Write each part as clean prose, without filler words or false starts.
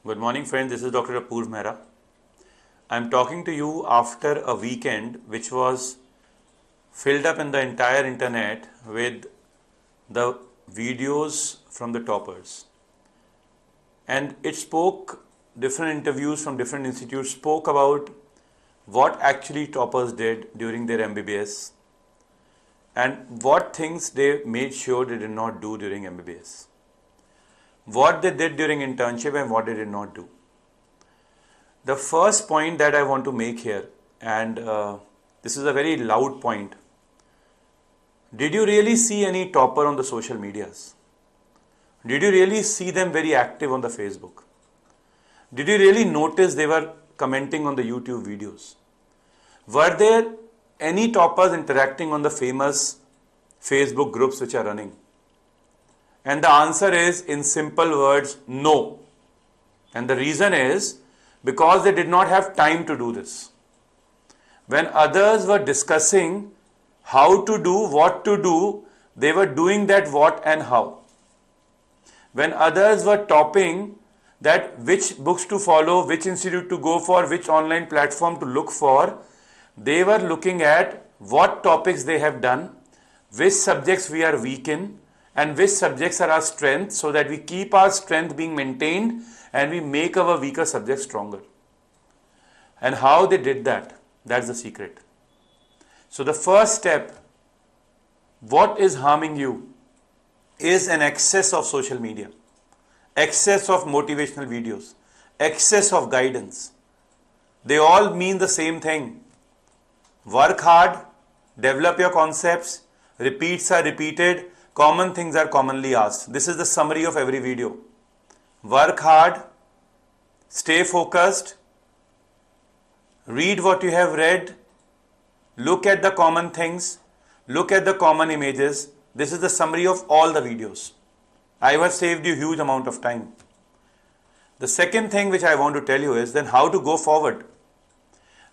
Good morning, friends. This is Dr.Apurv. I'm talking to you after a weekend which was filled up in the entire internet with the videos from the toppers. And it spoke, different interviews from different institutes spoke about what actually toppers did during their MBBS and what things they made sure they did not do during MBBS. What they did during internship and what they did not do. The first point that I want to make here, and this is a very loud point. Did you really see any topper on the social medias? Did you really see them very active on the Facebook? Did you really notice they were commenting on the YouTube videos? Were there any toppers interacting on the famous Facebook groups which are running? And the answer is, in simple words, no. And the reason is because they did not have time to do this. When others were discussing how to do, what to do, they were doing that what and how. When others were topping that which books to follow, which institute to go for, which online platform to look for, they were looking at what topics they have done, which subjects we are weak in, and which subjects are our strength, so that we keep our strength being maintained and we make our weaker subjects stronger. And how they did that, that's the secret. So the first step, what is harming you, is an excess of social media, excess of motivational videos, excess of guidance. They all mean the same thing. Work hard, develop your concepts, repeats are repeated, common things are commonly asked. This is the summary of every video. Work hard, stay focused, read what you have read, look at the common things, look at the common images. This is the summary of all the videos. I have saved you a huge amount of time. The second thing which I want to tell you is then how to go forward.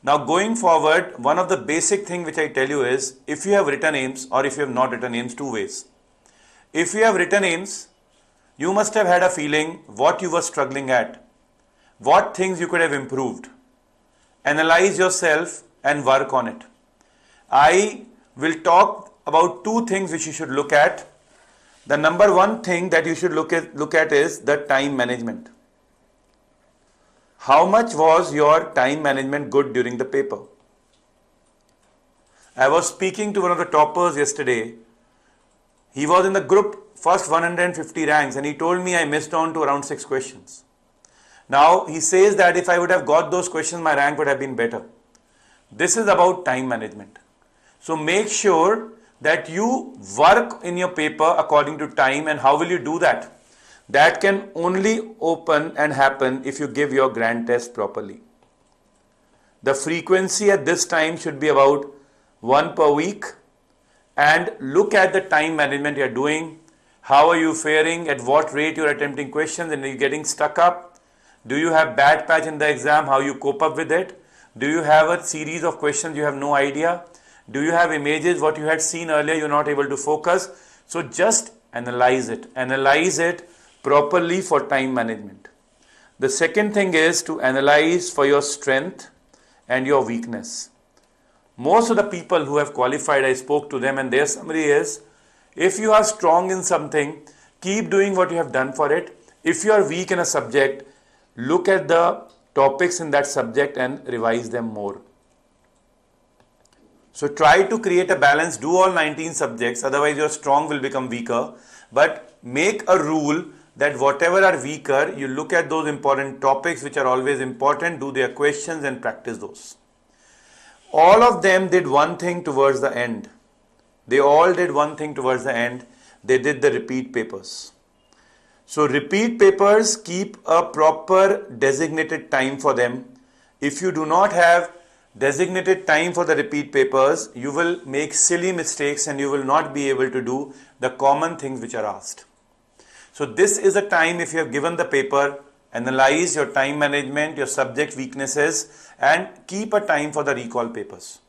Now going forward, one of the basic thing which I tell you is, if you have written aims or if you have not written aims, two ways. If you have written aims, you must have had a feeling what you were struggling at, what things you could have improved. Analyze yourself and work on it. I will talk about two things which you should look at. The number one thing that you should look at is the time management. How much was your time management good during the paper? I was speaking to one of the toppers yesterday. He was in the group first 150 ranks and he told me I missed on to around 6 questions. Now he says that if I would have got those questions, my rank would have been better. This is about time management. So make sure that you work in your paper according to time. And how will you do that? That can only open and happen if you give your grand test properly. The frequency at this time should be about 1 per week. And look at the time management you are doing. How are you faring? At what rate you are attempting questions and are you getting stuck up? Do you have bad patch in the exam? How you cope up with it? Do you have a series of questions you have no idea? Do you have images what you had seen earlier you are not able to focus? So just analyze it. Analyze it properly for time management. The second thing is to analyze for your strength and your weakness. Most of the people who have qualified, I spoke to them and their summary is, if you are strong in something, keep doing what you have done for it. If you are weak in a subject, look at the topics in that subject and revise them more. So try to create a balance, do all 19 subjects, otherwise your strong will become weaker. But make a rule that whatever are weaker, you look at those important topics which are always important, do their questions and practice those. All of them did one thing towards the end. They all did one thing towards the end. They did the repeat papers. So repeat papers, keep a proper designated time for them. If you do not have designated time for the repeat papers, you will make silly mistakes and you will not be able to do the common things which are asked. So this is a time, if you have given the paper, analyze your time management, your subject weaknesses, and keep a time for the recall papers.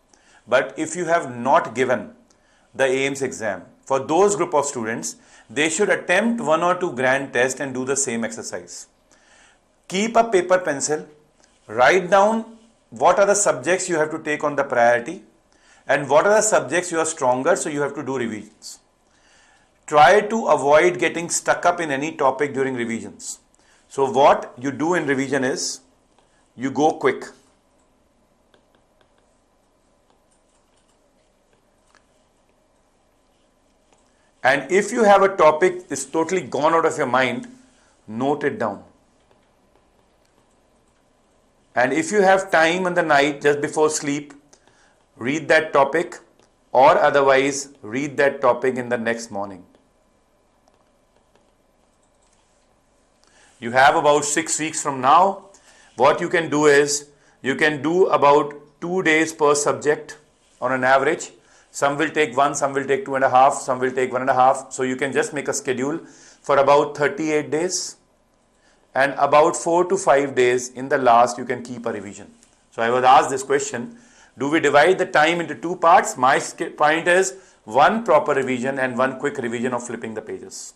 But if you have not given the AIMS exam, for those group of students, they should attempt 1 or 2 grand tests and do the same exercise. keep a paper pencil, write down what are the subjects you have to take on the priority and what are the subjects you are stronger, so you have to do revisions. Try to avoid getting stuck up in any topic during revisions. So what you do in revision is, you go quick. And if you have a topic is totally gone out of your mind, note it down. And if you have time in the night just before sleep, read that topic, or otherwise read that topic in the next morning. You have about 6 weeks from now. What you can do is, you can do about 2 days per subject on an average. Some will take 1, some will take 2.5, some will take 1.5. So you can just make a schedule for about 38 days. And about 4 to 5 days in the last you can keep a revision. So I was asked this question, do we divide the time into 2 parts? My point is 1 proper revision and 1 quick revision of flipping the pages.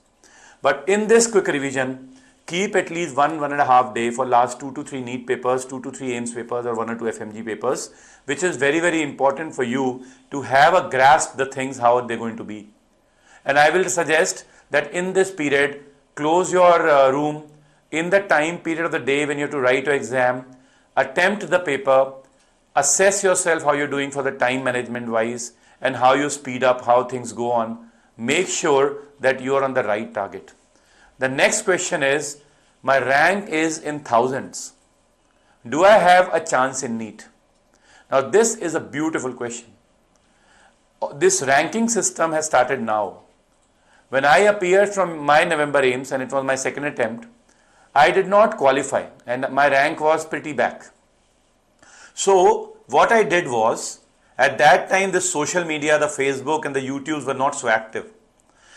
But in this quick revision, keep at least 1.5 day for last 2 to 3 NEET papers, 2 to 3 AIMS papers or 1 or 2 FMG papers, which is very, very important for you to have a grasp the things how they're going to be. And I will suggest that in this period, close your room in the time period of the day when you have to write your exam, attempt the paper, assess yourself how you're doing for the time management wise and how you speed up, how things go on. Make sure that you are on the right target. The next question is, my rank is in thousands. Do I have a chance in NEET? Now this is a beautiful question. This ranking system has started now. When I appeared from my November AIMS and it was my second attempt, I did not qualify and my rank was pretty back. So what I did was, at that time the social media, the Facebook and the YouTubes were not so active.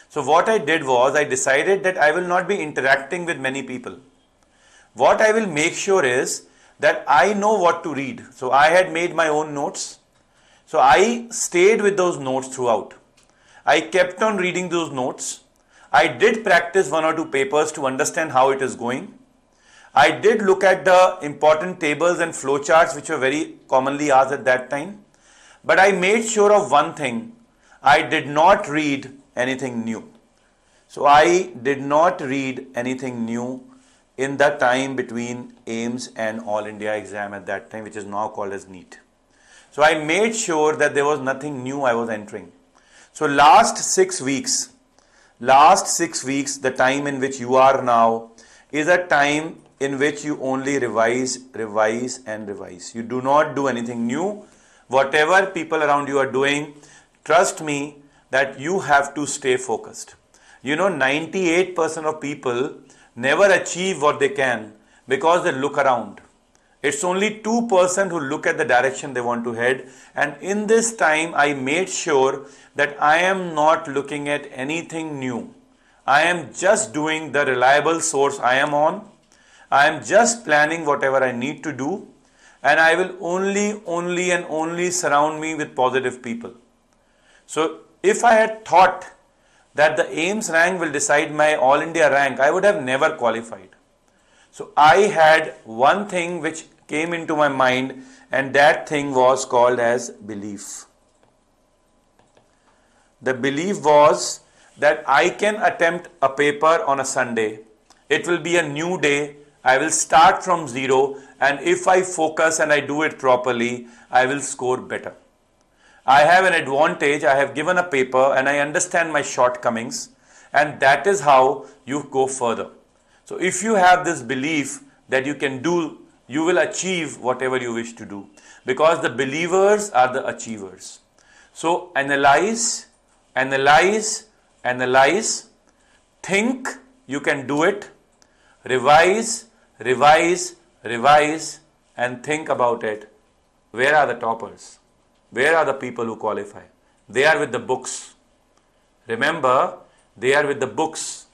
So what I did was, I decided that I will not be interacting with many people. What I will make sure is that I know what to read. So I had made my own notes. So I stayed with those notes throughout. I kept on reading those notes. I did practice 1 or 2 papers to understand how it is going. I did look at the important tables and flowcharts which were very commonly asked at that time. But I made sure of one thing. I did not read anything new. So I did not read anything new in the time between AIMS and All India exam at that time, which is now called as NEET. So I made sure that there was nothing new I was entering. So last 6 weeks, the time in which you are now is a time in which you only revise and revise. You do not do anything new. Whatever people around you are doing, trust me that you have to stay focused. 98% of people never achieve what they can because they look around. It's only 2% who look at the direction they want to head. And in this time, I made sure that I am not looking at anything new. I am just doing the reliable source I am on. I am just planning whatever I need to do. And I will only surround me with positive people. So if I had thought that the AIMS rank will decide my All India rank, I would have never qualified. So I had one thing which came into my mind, and that thing was called as belief. The belief was that I can attempt a paper on a Sunday. It will be a new day. I will start from zero, and if I focus and I do it properly, I will score better. I have an advantage. I have given a paper and I understand my shortcomings, and that is how you go further. So if you have this belief that you can do, you will achieve whatever you wish to do, because the believers are the achievers. So analyze, think you can do it, revise, and think about it. Where are the toppers? Where are the people who qualify? They are with the books. Remember, they are with the books.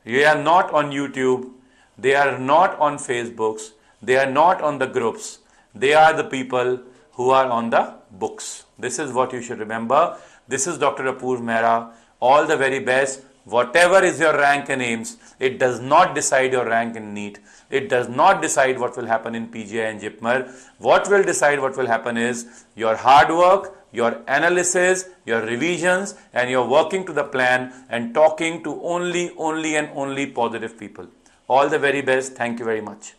They are not on YouTube. They are not on Facebooks. They are not on the groups. They are the people who are on the books. This is what you should remember. This is Dr. Apurv Mehra. All the very best. whatever is your rank in AIMS, it does not decide your rank in NEET. It does not decide what will happen in PGI and JIPMER. What will decide what will happen is your hard work, your analysis, your revisions, and your working to the plan and talking to only and only positive people. All the very best. Thank you very much.